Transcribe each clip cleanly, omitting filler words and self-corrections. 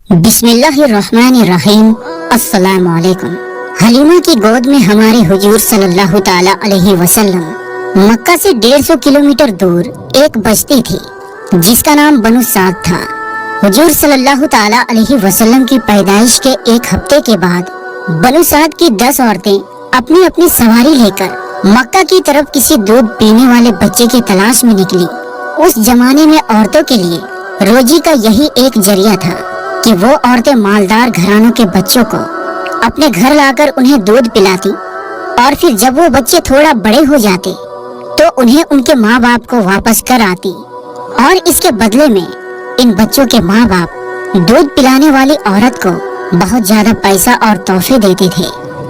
بسم اللہ الرحمن الرحیم۔ السلام علیکم۔ حلیمہ کی گود میں ہمارے حضور صلی اللہ تعالی علیہ وسلم مکہ سے 150 کلومیٹر دور ایک بستی تھی جس کا نام بنو سعد تھا۔ حضور صلی اللہ تعالی علیہ وسلم کی پیدائش کے ایک ہفتے کے بعد بنو سعد کی 10 عورتیں اپنی اپنی سواری لے کر مکہ کی طرف کسی دودھ پینے والے بچے کی تلاش میں نکلی۔ اس زمانے میں عورتوں کے لیے روزی کا یہی ایک ذریعہ تھا کہ وہ عورتیں مالدار گھرانوں کے بچوں کو اپنے گھر لا کر انہیں دودھ پلاتی، اور پھر جب وہ بچے تھوڑا بڑے ہو جاتے تو انہیں ان کے ماں باپ کو واپس کر آتی، اور اس کے بدلے میں ان بچوں کے ماں باپ دودھ پلانے والی عورت کو بہت زیادہ پیسہ اور تحفے دیتے تھے۔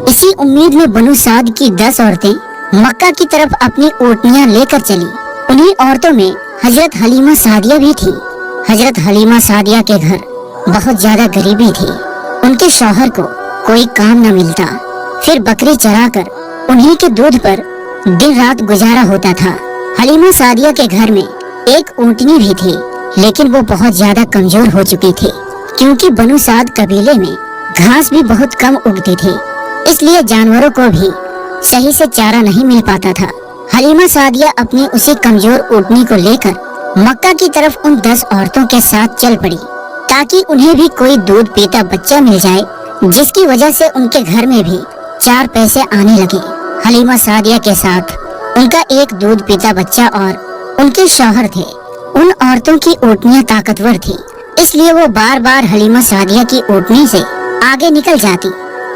اسی امید میں بنو سعد کی 10 عورتیں مکہ کی طرف اپنی اونٹنیاں لے کر چلی۔ انہی عورتوں میں حضرت حلیمہ سعدیہ بھی تھی۔ حضرت حلیمہ سعدیہ کے گھر بہت زیادہ غریبی تھی۔ ان کے شوہر کو کوئی کام نہ ملتا، پھر بکری چرا کر انہی کے دودھ پر دن رات گزارا ہوتا تھا۔ حلیمہ سعدیہ کے گھر میں ایک اونٹنی بھی تھی، لیکن وہ بہت زیادہ کمزور ہو چکی تھی، کیونکہ بنو سعد قبیلے میں گھاس بھی بہت کم اگتی تھی، اس لیے جانوروں کو بھی صحیح سے چارہ نہیں مل پاتا تھا۔ حلیمہ سعدیہ اپنی اسی کمزور اونٹنی کو لے کر مکہ کی طرف ان 10 عورتوں کے ساتھ چل پڑی، تاکہ انہیں بھی کوئی دودھ پیتا بچہ مل جائے، جس کی وجہ سے ان کے گھر میں بھی 4 پیسے آنے لگے۔ حلیمہ سعدیہ کے ساتھ ان کا ایک دودھ پیتا بچہ اور ان کے شوہر تھے۔ ان عورتوں کی اونٹنیاں طاقتور تھی، اس لیے وہ بار بار حلیمہ سعدیہ کی اونٹنی سے آگے نکل جاتی،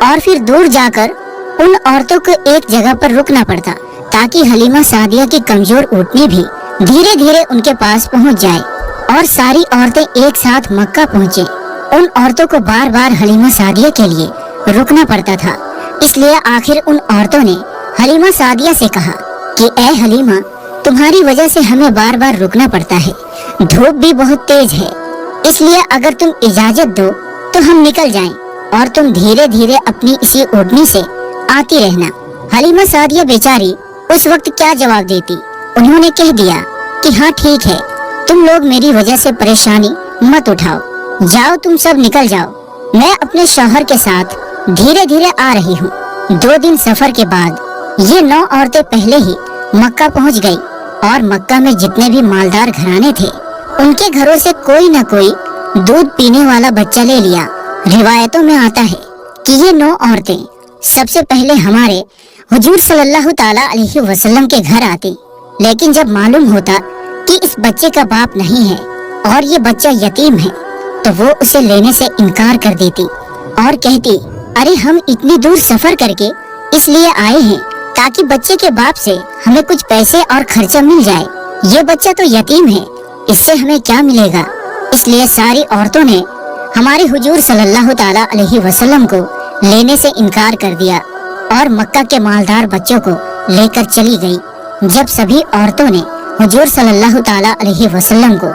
اور پھر دور جا کر ان عورتوں کو ایک جگہ پر رکنا پڑتا، تاکہ حلیمہ سعدیہ کی کمزور اونٹنی بھی دھیرے دھیرے ان کے پاس پہنچ جائے اور ساری عورتیں ایک ساتھ مکہ پہنچے۔ ان عورتوں کو بار بار حلیمہ سعدیہ کے لیے رکنا پڑتا تھا، اس لیے آخر ان عورتوں نے حلیمہ سعدیہ سے کہا کہ اے حلیمہ، تمہاری وجہ سے ہمیں بار بار رکنا پڑتا ہے، دھوپ بھی بہت تیز ہے، اس لیے اگر تم اجازت دو تو ہم نکل جائیں اور تم دھیرے دھیرے اپنی اسی اونٹنی سے آتی رہنا۔ حلیمہ سعدیہ بیچاری اس وقت کیا جواب دیتی؟ انہوں نے کہہ دیا کہ ہاں ٹھیک ہے، تم لوگ میری وجہ سے پریشانی مت اٹھاؤ، جاؤ تم سب نکل جاؤ، میں اپنے شوہر کے ساتھ دھیرے دھیرے آ رہی ہوں۔ 2 دن سفر کے بعد یہ 9 عورتیں پہلے ہی مکہ پہنچ گئی، اور مکہ میں جتنے بھی مالدار گھرانے تھے ان کے گھروں سے کوئی نہ کوئی دودھ پینے والا بچہ لے لیا۔ روایتوں میں آتا ہے کہ یہ 9 عورتیں سب سے پہلے ہمارے حضور صلی اللہ تعالی علیہ وسلم کے گھر آتی، لیکن جب معلوم ہوتا کہ اس بچے کا باپ نہیں ہے اور یہ بچہ یتیم ہے تو وہ اسے لینے سے انکار کر دیتی اور کہتی، ارے ہم اتنی دور سفر کر کے اس لیے آئے ہیں تاکہ بچے کے باپ سے ہمیں کچھ پیسے اور خرچہ مل جائے، یہ بچہ تو یتیم ہے، اس سے ہمیں کیا ملے گا۔ اس لیے ساری عورتوں نے ہمارے حضور صلی اللہ تعالی علیہ وسلم کو لینے سے انکار کر دیا اور مکہ کے مالدار بچوں کو لے کر چلی گئی۔ جب سبھی عورتوں نے حضور صلی اللہ تعالی علیہ وسلم کو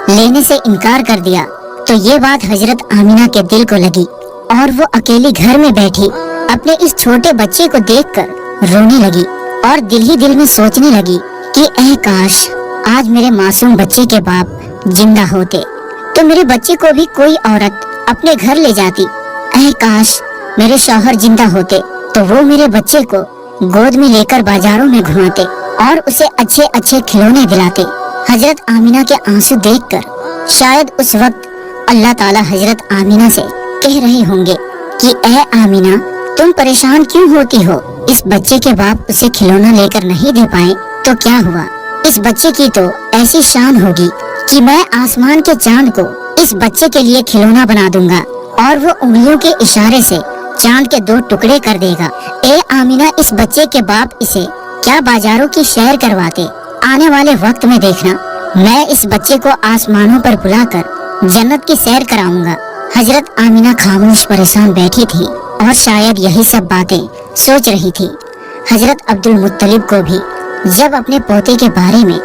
لینے سے انکار کر دیا تو یہ بات حضرت آمینہ کے دل کو لگی، اور وہ اکیلی گھر میں بیٹھی اپنے اس چھوٹے بچے کو دیکھ کر رونے لگی، اور دل ہی دل میں سوچنے لگی کہ اے کاش آج میرے معصوم بچے کے باپ زندہ ہوتے تو میرے بچے کو بھی کوئی عورت اپنے گھر لے جاتی، اے کاش میرے شوہر زندہ ہوتے تو وہ میرے بچے کو گود میں لے کر بازاروں میں گھماتے اور اسے اچھے اچھے کھلونے دلاتے۔ حضرت آمینہ کے آنسو دیکھ کر شاید اس وقت اللہ تعالی حضرت آمینہ سے کہہ رہے ہوں گے کہ اے آمینہ، تم پریشان کیوں ہوتی ہو؟ اس بچے کے باپ اسے کھلونا لے کر نہیں دے پائے تو کیا ہوا؟ اس بچے کی تو ایسی شان ہوگی کہ میں آسمان کے چاند کو اس بچے کے لیے کھلونا بنا دوں گا، اور وہ انگلیوں کے اشارے سے چاند کے 2 ٹکڑے کر دے گا۔ اے آمینہ، اس بچے کے باپ اسے کیا بازاروں کی سیر کرواتے؟ آنے والے وقت میں دیکھنا، میں اس بچے کو آسمانوں پر بلا کر جنت کی سیر کراؤں گا۔ حضرت آمینہ خاموش پریشان بیٹھی تھی اور شاید یہی سب باتیں سوچ رہی تھی۔ حضرت عبد المطلب کو بھی جب اپنے پوتے کے بارے میں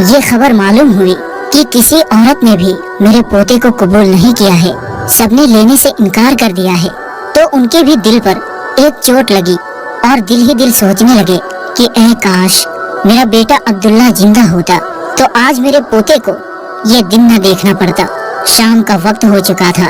یہ خبر معلوم ہوئی کہ کسی عورت نے بھی میرے پوتے کو قبول نہیں کیا ہے، سب نے لینے سے انکار کر دیا ہے، تو ان کے بھی دل پر ایک چوٹ لگی اور دل ہی دل سوچنے لگے کہ اے کاش میرا بیٹا عبداللہ زندہ ہوتا تو آج میرے پوتے کو یہ دن نہ دیکھنا پڑتا۔ شام کا وقت ہو چکا تھا۔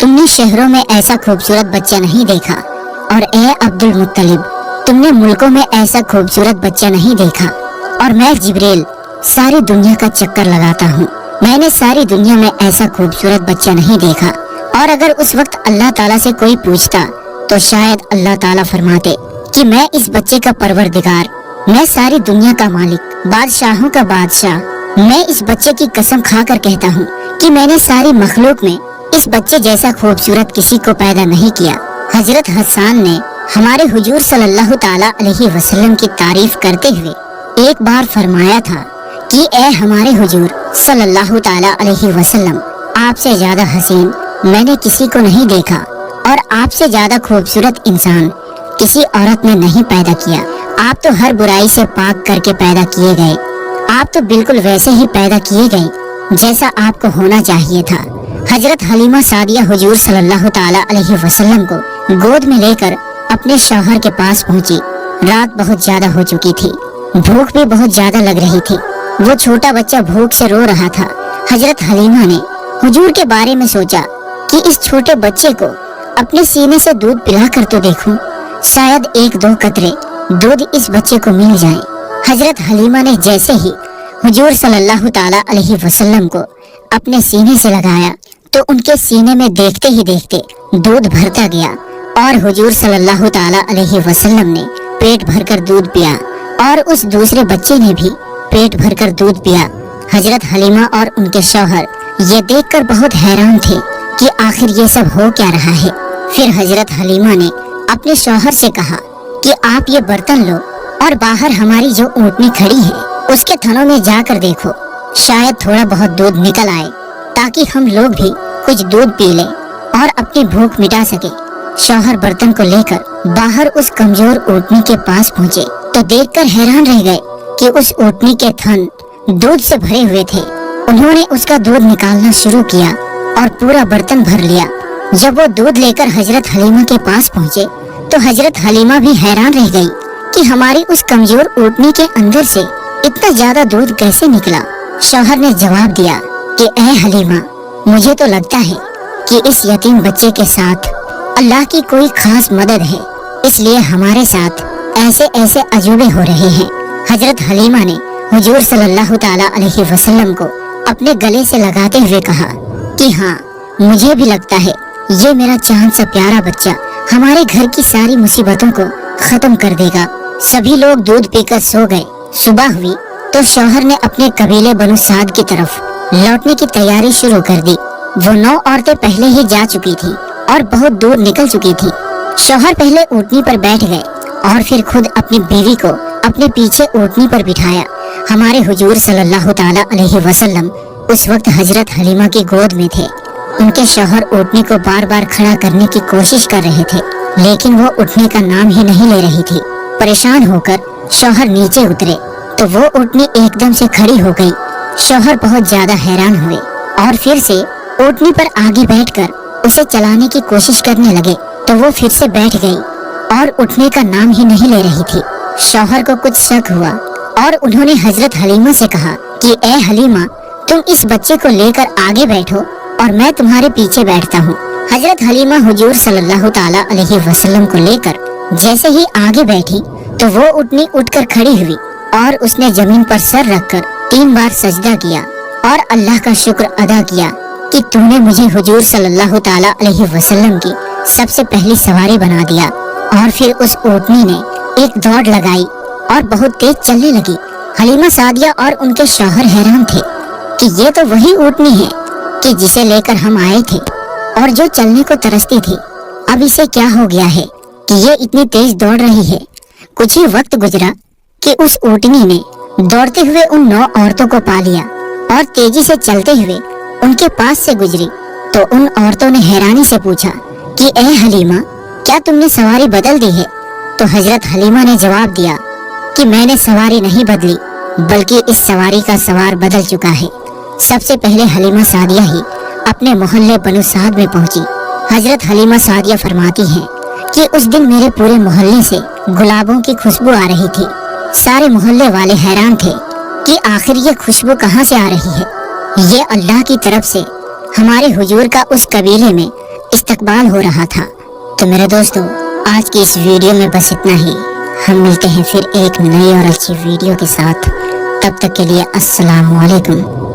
تم نے شہروں میں ایسا خوبصورت بچہ نہیں دیکھا، اور اے عبد المطلب تم نے ملکوں میں ایسا خوبصورت بچہ نہیں دیکھا، اور میں جبریل ساری دنیا کا چکر لگاتا ہوں، میں نے ساری دنیا میں ایسا خوبصورت بچہ نہیں دیکھا۔ اور اگر اس وقت اللہ تعالیٰ سے کوئی پوچھتا تو شاید اللہ تعالیٰ فرماتے کہ میں اس بچے کا پروردگار، میں ساری دنیا کا مالک، بادشاہوں کا بادشاہ، میں اس بچے کی قسم کھا کر کہتا ہوں کہ میں نے ساری مخلوق میں اس بچے جیسا خوبصورت کسی کو پیدا نہیں کیا۔ حضرت حسان نے ہمارے حضور صلی اللہ تعالیٰ علیہ وسلم کی تعریف کرتے ہوئے ایک بار فرمایا تھا کہ اے ہمارے حضور صلی اللہ تعالیٰ علیہ وسلم، آپ سے زیادہ حسین میں نے کسی کو نہیں دیکھا، اور آپ سے زیادہ خوبصورت انسان کسی عورت نے نہیں پیدا کیا۔ آپ تو ہر برائی سے پاک کر کے پیدا کیے گئے، آپ تو بالکل ویسے ہی پیدا کیے گئے جیسا آپ کو ہونا چاہیے تھا۔ حضرت حلیمہ سعدیہ حضور صلی اللہ تعالیٰ علیہ وسلم کو گود میں لے کر اپنے شوہر کے پاس پہنچی۔ رات بہت زیادہ ہو چکی تھی، بھوک بھی بہت زیادہ لگ رہی تھی، وہ چھوٹا بچہ بھوک سے رو رہا تھا۔ حضرت حلیمہ نے حضور کے بارے میں سوچا کہ اس چھوٹے بچے کو اپنے سینے سے دودھ پلا کر تو دیکھوں، شاید ایک دو قطرے دودھ اس بچے کو مل جائیں۔ حضرت حلیمہ نے جیسے ہی حضور صلی اللہ تعالیٰ علیہ وسلم کو اپنے سینے سے لگایا تو ان کے سینے میں دیکھتے ہی دیکھتے دودھ بھرتا گیا، اور حضور صلی اللہ تعالیٰ علیہ وسلم نے پیٹ بھر کر دودھ پیا، اور اس دوسرے بچے نے بھی پیٹ بھر کر دودھ پیا۔ حضرت حلیمہ اور ان کے شوہر یہ دیکھ کر بہت حیران تھے کہ آخر یہ سب ہو کیا رہا ہے۔ پھر حضرت حلیمہ نے اپنے شوہر سے کہا کہ آپ یہ برتن لو اور باہر ہماری جو اونٹنی کھڑی ہے اس کے تھنوں میں جا کر دیکھو، شاید تھوڑا بہت دودھ نکل آئے تاکہ ہم لوگ بھی کچھ دودھ پی لیں اور اپنی بھوک مٹا سکے۔ شوہر برتن کو لے کر باہر اس کمزور اونٹنی کے پاس پہنچے تو دیکھ کر حیران رہ گئے کہ اس اونٹنی کے تھن دودھ سے بھرے ہوئے تھے۔ انہوں نے اس کا دودھ نکالنا شروع کیا اور پورا برتن بھر لیا۔ جب وہ دودھ لے کر حضرت حلیمہ کے پاس پہنچے تو حضرت حلیمہ بھی حیران رہ گئی کہ ہماری اس کمزور اونٹنی کے اندر سے اتنا زیادہ دودھ کیسے نکلا۔ شوہر نے جواب دیا کہ اے حلیمہ، مجھے تو لگتا ہے کہ اس یتیم بچے کے ساتھ اللہ کی کوئی خاص مدد ہے، اس لیے ہمارے ساتھ ایسے ایسے عجوبے ہو رہے ہیں۔ حضرت حلیمہ نے حضور صلی اللہ تعالیٰ علیہ وسلم کو اپنے گلے سے لگاتے ہوئے کہا کہ ہاں، مجھے بھی لگتا ہے یہ میرا چاند سا پیارا بچہ ہمارے گھر کی ساری مصیبتوں کو ختم کر دے گا۔ سبھی لوگ دودھ پی کر سو گئے۔ صبح ہوئی تو شوہر نے اپنے قبیلے بنو سعد کی طرف لوٹنے کی تیاری شروع کر دی۔ وہ 9 عورتیں پہلے ہی جا چکی تھی اور بہت دور نکل چکی تھی۔ شوہر پہلے اونٹنی پر بیٹھ گئے اور پھر خود اپنی بیوی کو اپنے پیچھے اونٹنی پر بٹھایا۔ ہمارے حضور صلی اللہ تعالیٰ علیہ وسلم اس وقت حضرت حلیمہ کی گود میں تھے۔ ان کے شوہر اونٹنی کو بار بار کھڑا کرنے کی کوشش کر رہے تھے، لیکن وہ اٹھنے کا نام ہی نہیں لے رہی تھی۔ پریشان ہو کر شوہر نیچے اترے تو وہ اونٹنی ایک دم سے کھڑی ہو گئی۔ شوہر بہت زیادہ حیران ہوئے اور پھر سے اونٹنی پر آگے بیٹھ کر اسے چلانے کی کوشش کرنے لگے تو وہ پھر سے بیٹھ گئی اور اٹھنے کا نام ہی نہیں لے رہی تھی۔ شوہر کو کچھ شک ہوا اور انہوں نے حضرت حلیمہ سے کہا کہ اے حلیمہ، تم اس بچے کو لے کر آگے بیٹھو اور میں تمہارے پیچھے بیٹھتا ہوں۔ حضرت حلیمہ حضور صلی اللہ تعالیٰ علیہ وسلم کو لے کر جیسے ہی آگے بیٹھی تو وہ اٹھنی اٹھ کر کھڑی ہوئی اور اس نے زمین پر سر رکھ کر 3 بار سجدہ کیا اور اللہ کا شکر ادا کیا کہ تو نے مجھے حضور صلی اللہ تعالیٰ علیہ وسلم کی سب سے پہلی سواری بنا دیا۔ اور پھر اس اونٹنی نے ایک دوڑ لگائی اور بہت تیز چلنے لگی۔ حلیمہ سعدیہ اور ان کے شوہر حیران تھے کہ یہ تو وہی اونٹنی ہے کہ جسے لے کر ہم آئے تھے اور جو چلنے کو ترستی تھی، اب اسے کیا ہو گیا ہے کہ یہ اتنی تیز دوڑ رہی ہے۔ کچھ ہی وقت گزرا کہ اس اونٹنی نے دوڑتے ہوئے ان 9 عورتوں کو پا لیا اور تیزی سے چلتے ہوئے ان کے پاس سے گزری تو ان عورتوں نے حیرانی سے پوچھا کہ اے حلیمہ، کیا تم نے سواری بدل دی ہے؟ تو حضرت حلیمہ نے جواب دیا کہ میں نے سواری نہیں بدلی، بلکہ اس سواری کا سوار بدل چکا ہے۔ سب سے پہلے حلیمہ سعدیہ ہی اپنے محلے بنو سعد میں پہنچی۔ حضرت حلیمہ سعدیہ فرماتی ہیں کہ اس دن میرے پورے محلے سے گلابوں کی خوشبو آ رہی تھی۔ سارے محلے والے حیران تھے کہ آخر یہ خوشبو کہاں سے آ رہی ہے۔ یہ اللہ کی طرف سے ہمارے حضور کا اس قبیلے میں استقبال ہو رہا تھا۔ تو میرے دوستو، آج کی اس ویڈیو میں بس اتنا ہی۔ ہم ملتے ہیں پھر ایک نئی اور اچھی ویڈیو کے ساتھ، تب تک کے لیے السلام علیکم۔